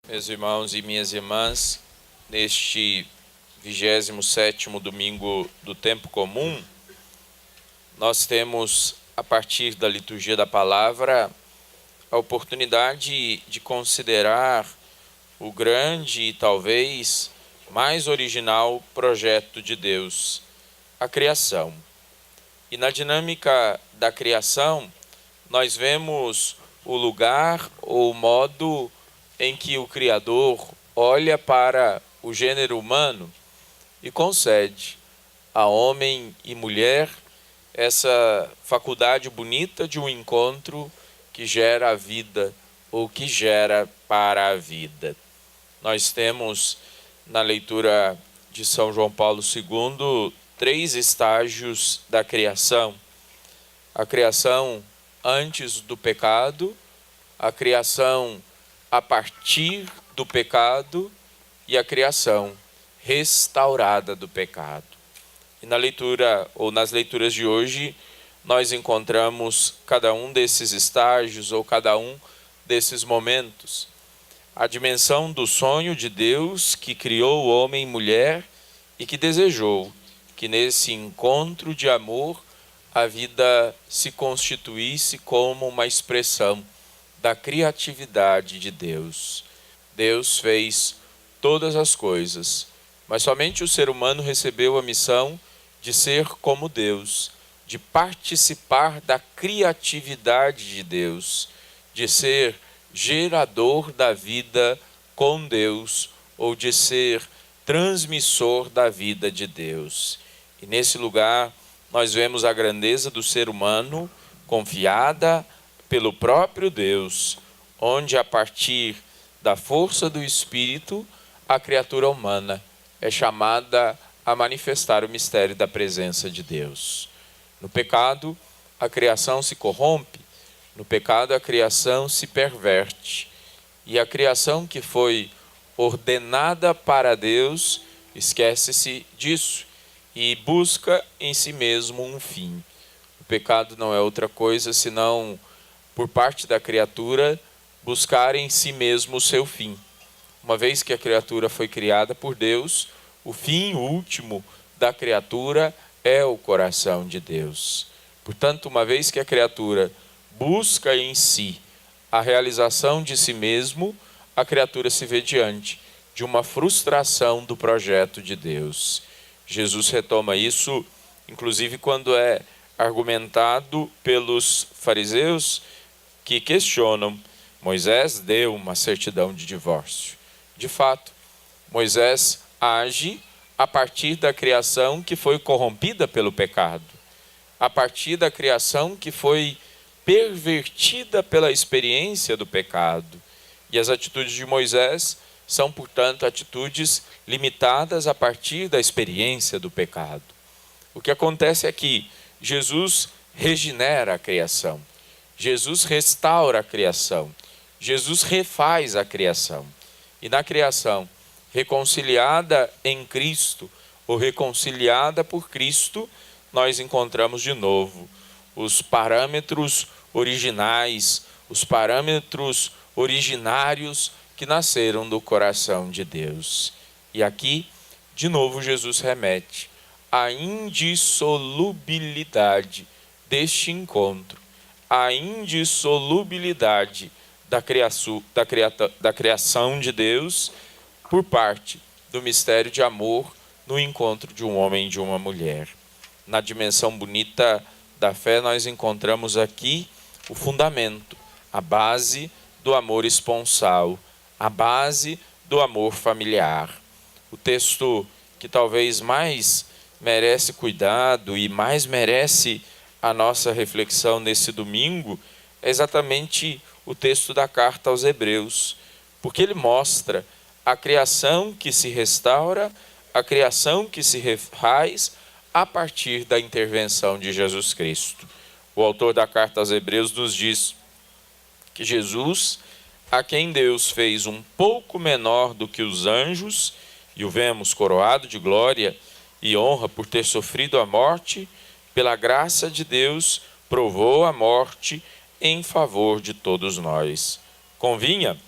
Meus irmãos e minhas irmãs, neste 27º domingo do tempo comum, nós temos, a partir da liturgia da palavra, a oportunidade de considerar o grande e talvez mais original projeto de Deus, a criação. E na dinâmica da criação, nós vemos o lugar ou o modo em que o Criador olha para o gênero humano e concede a homem e mulher essa faculdade bonita de um encontro que gera a vida ou que gera para a vida. Nós temos na leitura de São João Paulo II 3 estágios da criação. A criação antes do pecado, a criação a partir do pecado e a criação restaurada do pecado. E na leitura, ou nas leituras de hoje, nós encontramos cada um desses estágios ou cada um desses momentos. A dimensão do sonho de Deus que criou o homem e mulher e que desejou que nesse encontro de amor a vida se constituísse como uma expressão da criatividade de Deus. Deus fez todas as coisas, mas somente o ser humano recebeu a missão de ser como Deus, de participar da criatividade de Deus, de ser gerador da vida com Deus ou de ser transmissor da vida de Deus. E nesse lugar nós vemos a grandeza do ser humano confiada pelo próprio Deus, onde a partir da força do Espírito, a criatura humana é chamada a manifestar o mistério da presença de Deus. No pecado, a criação se corrompe, no pecado a criação se perverte, e a criação que foi ordenada para Deus esquece-se disso e busca em si mesmo um fim. O pecado não é outra coisa senão, por parte da criatura, buscar em si mesmo o seu fim. Uma vez que a criatura foi criada por Deus, o fim último da criatura é o coração de Deus. Portanto, uma vez que a criatura busca em si a realização de si mesmo, a criatura se vê diante de uma frustração do projeto de Deus. Jesus retoma isso, inclusive quando é argumentado pelos fariseus que questionam: Moisés deu uma certidão de divórcio. De fato, Moisés age a partir da criação que foi corrompida pelo pecado, a partir da criação que foi pervertida pela experiência do pecado. E as atitudes de Moisés são, portanto, atitudes limitadas a partir da experiência do pecado. O que acontece é que Jesus regenera a criação. Jesus restaura a criação, Jesus refaz a criação. E na criação, reconciliada em Cristo, ou reconciliada por Cristo, nós encontramos de novo os parâmetros originais, os parâmetros originários que nasceram do coração de Deus. E aqui, de novo, Jesus remete à indissolubilidade deste encontro, a indissolubilidade da criação de Deus por parte do mistério de amor no encontro de um homem e de uma mulher. Na dimensão bonita da fé, nós encontramos aqui o fundamento, a base do amor esponsal, a base do amor familiar. O texto que talvez mais merece cuidado e mais merece a nossa reflexão nesse domingo é exatamente o texto da carta aos Hebreus, porque ele mostra a criação que se restaura, a criação que se refaz a partir da intervenção de Jesus Cristo. O autor da carta aos Hebreus nos diz que Jesus, a quem Deus fez um pouco menor do que os anjos, e o vemos coroado de glória e honra por ter sofrido a morte, pela graça de Deus, provou a morte em favor de todos nós. Convinha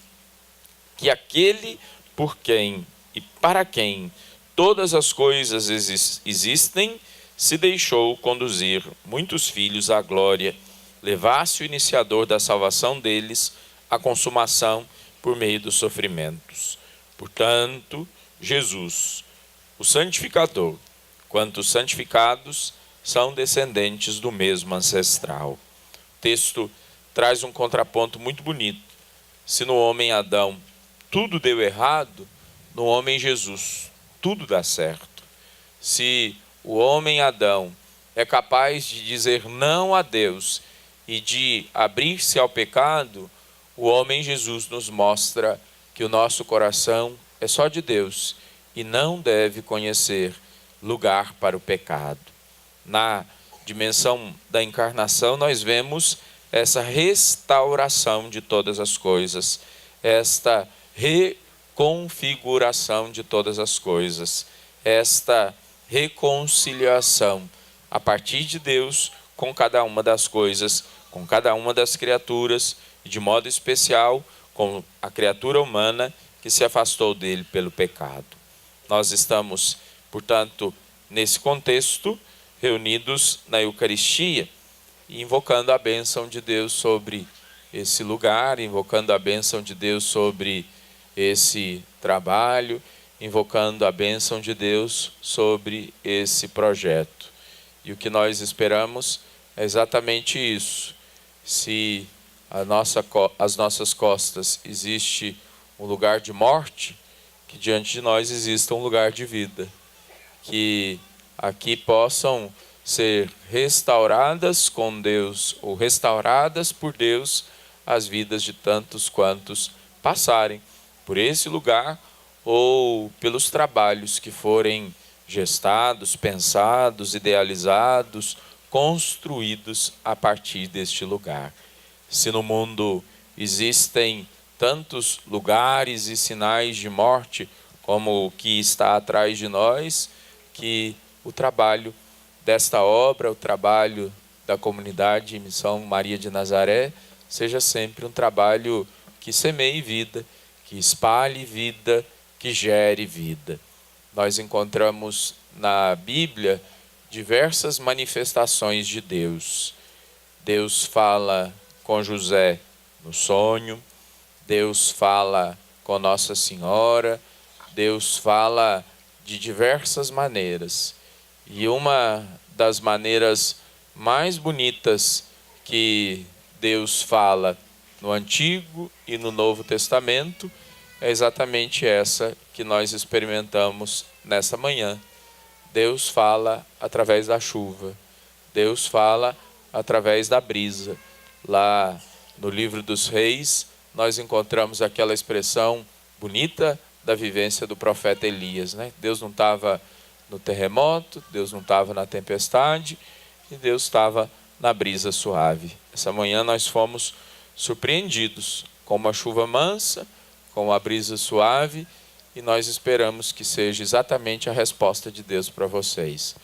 que aquele por quem e para quem todas as coisas existem, se deixou conduzir muitos filhos à glória, levasse o iniciador da salvação deles à consumação por meio dos sofrimentos. Portanto, Jesus, o santificador, quanto os santificados, são descendentes do mesmo ancestral. O texto traz um contraponto muito bonito. Se no homem Adão tudo deu errado, no homem Jesus tudo dá certo. Se o homem Adão é capaz de dizer não a Deus e de abrir-se ao pecado, o homem Jesus nos mostra que o nosso coração é só de Deus e não deve conhecer lugar para o pecado. Na dimensão da encarnação, nós vemos essa restauração de todas as coisas, esta reconfiguração de todas as coisas, esta reconciliação a partir de Deus com cada uma das coisas, com cada uma das criaturas, e de modo especial com a criatura humana que se afastou dele pelo pecado. Nós estamos, portanto, nesse contexto, reunidos na Eucaristia, invocando a bênção de Deus sobre esse lugar, invocando a bênção de Deus sobre esse trabalho, invocando a bênção de Deus sobre esse projeto. E o que nós esperamos é exatamente isso. Se as nossas costas existe um lugar de morte, que diante de nós exista um lugar de vida. Que aqui possam ser restauradas com Deus, ou restauradas por Deus, as vidas de tantos quantos passarem por esse lugar, ou pelos trabalhos que forem gestados, pensados, idealizados, construídos a partir deste lugar. Se no mundo existem tantos lugares e sinais de morte, como o que está atrás de nós, que o trabalho desta obra, o trabalho da comunidade Missão Maria de Nazaré, seja sempre um trabalho que semeie vida, que espalhe vida, que gere vida. Nós encontramos na Bíblia diversas manifestações de Deus. Deus fala com José no sonho, Deus fala com Nossa Senhora, Deus fala de diversas maneiras. E uma das maneiras mais bonitas que Deus fala no Antigo e no Novo Testamento é exatamente essa que nós experimentamos nessa manhã. Deus fala através da chuva, Deus fala através da brisa. Lá no livro dos Reis, nós encontramos aquela expressão bonita da vivência do profeta Elias, né? Deus não estava no terremoto, Deus não estava na tempestade, e Deus estava na brisa suave. Essa manhã nós fomos surpreendidos com uma chuva mansa, com uma brisa suave, e nós esperamos que seja exatamente a resposta de Deus para vocês,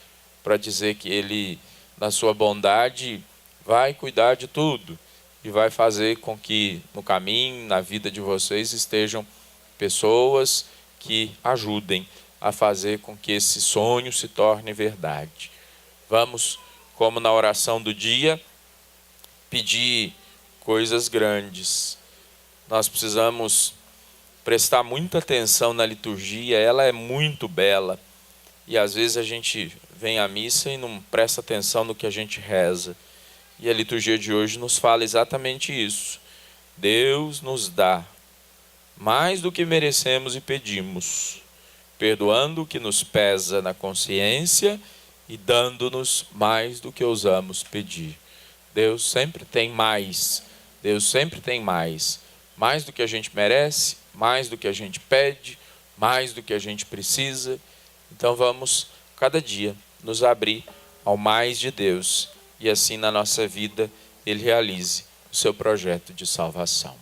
para dizer que Ele, na sua bondade, vai cuidar de tudo e vai fazer com que no caminho, na vida de vocês, estejam pessoas que ajudem a fazer com que esse sonho se torne verdade. Vamos, como na oração do dia, pedir coisas grandes. Nós precisamos prestar muita atenção na liturgia, ela é muito bela. E às vezes a gente vem à missa e não presta atenção no que a gente reza. E a liturgia de hoje nos fala exatamente isso. Deus nos dá mais do que merecemos e pedimos, perdoando o que nos pesa na consciência e dando-nos mais do que ousamos pedir. Deus sempre tem mais, Deus sempre tem mais do que a gente merece, mais do que a gente pede, mais do que a gente precisa. Então vamos, cada dia, nos abrir ao mais de Deus, e assim na nossa vida Ele realize o seu projeto de salvação.